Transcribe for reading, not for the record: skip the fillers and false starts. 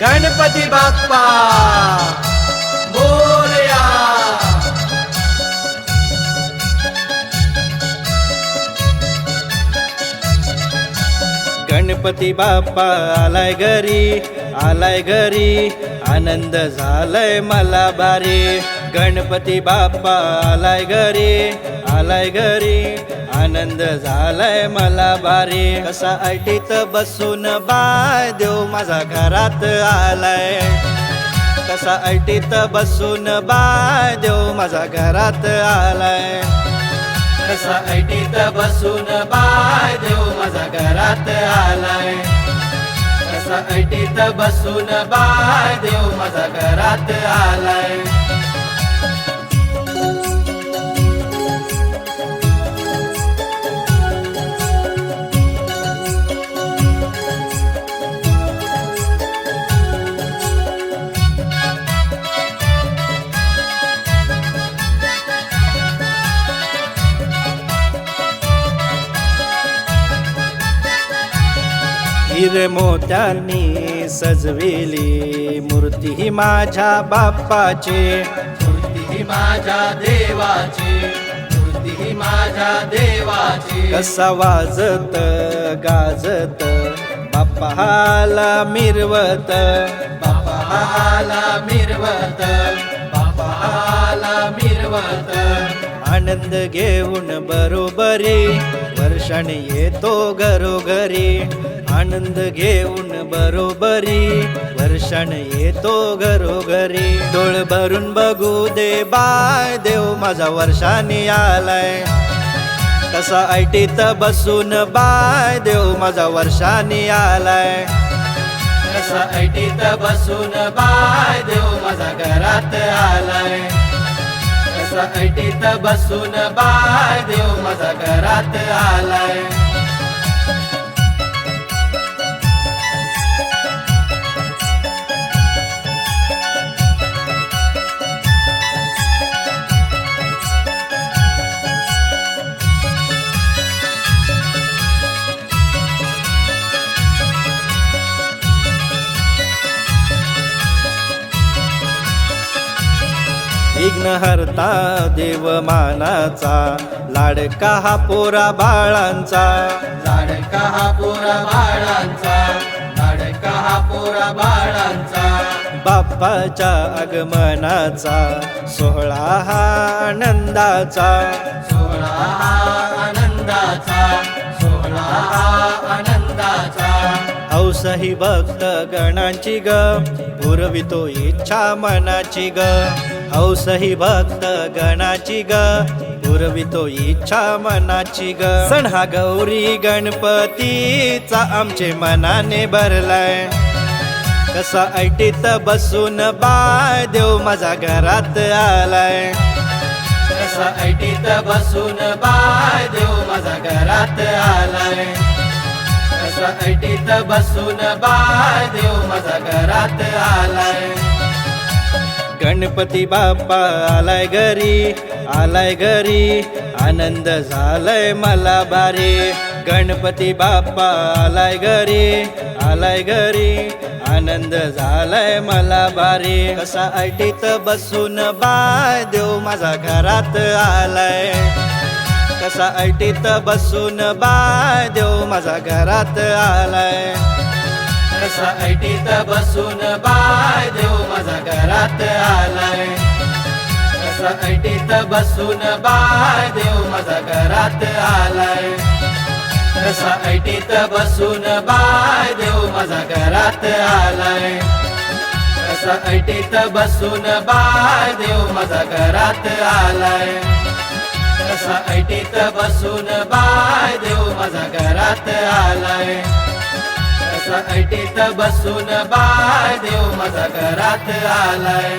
गणपती बाप्पा मोरया। गणपती बाप्पा आलाय घरी, आलाय घरी, आनंद झालाय मला भारी। गणपती बाप्पा आलाय घरी, आलाय घरी, आनंद झालाय मला भारी। कसा ऐटीत बसून बाय देव माझा घरात आलाय, कसा ऐटीत बसून बाय देव माझा घरात आलाय, कसा ऐटीत बसून बाय देव माझा घरात आलाय, कसा ऐटीत बसून बाय देव माझा घरात आलाय। हिरे मोत्यांनी सजविली मूर्ती ही माझ्या बाप्पाची, मूर्ती ही माझ्या देवाची, मूर्ती ही माझ्या देवाची। कसा वाजत गाजत बाप्पा हाला मिरवत, बाप्पा हाला मिरवत, बाप्पा हाला मिरवत। आनंद घेऊन बरोबरी वर्षाने येतो घरोघरी, आनंद घेऊन बरोबरी वर्षाने येतो घरोघरी। डोळ भरून बघू दे बाय देव माझा वर्षाने आलाय, कसा ऐटीत बसून बाय देव माझा वर्षाने आलाय, कसा ऐटीत बसून बाय देव माझा घरात आलाय, कसा ऐटीत बसून बाय देव माझा घरात आलाय। विघ्नहर्ता देव मानाचा, लाडका हा पोरा बाळांचा, लाडका हा पोरा बाळांचा, लाडका हा पोरा बाळांचा। बाप्पाच्या आगमनाचा सोहळा हा आनंदाचा, सोहळा हा आनंदाचा, सोहळा हा आनंदाचा। हौसही भक्त गणांची ग पुरवितो इच्छा मनाची ग, हौसही भक्त गणाची ग पुरवितो इच्छा मनाची ग। सण हा गौरी गणपतीचा आमचे मनाने भरलाय, कसा ऐटीत बसून बाय देव माझा घरात आलाय, कसा ऐटीत बसून बाय देव माझा घरात आलाय, कसा ऐटीत बसून बाय देव माझा घरात आलाय। गणपती बाप्पा आलाय घरी, आलाय घरी, आनंद झालाय मला भारी। गणपती बाप्पा आलाय घरी, आलाय घरी, आनंद झालाय मला भारी। कसा ऐटीत बसून बाय देव माझा घरात आलाय, कसा ऐटीत बसून बाय देव माझा घरात आलाय, कसा ऐटीत बसून बाय देव माझा घरात आलाय, कसा ऐटीत बसून बाय देव माझा घरात आलाय, कसा ऐटीत बसून बाय देव माझा घरात आलाय, कसा ऐटीत बसून बाय देव माझा घरात आलाय, कसा ऐटीत बसून बाय देव माझा घरात आलाय, कसा ऐटीत बसून बाय देव माझा घरात आलाय।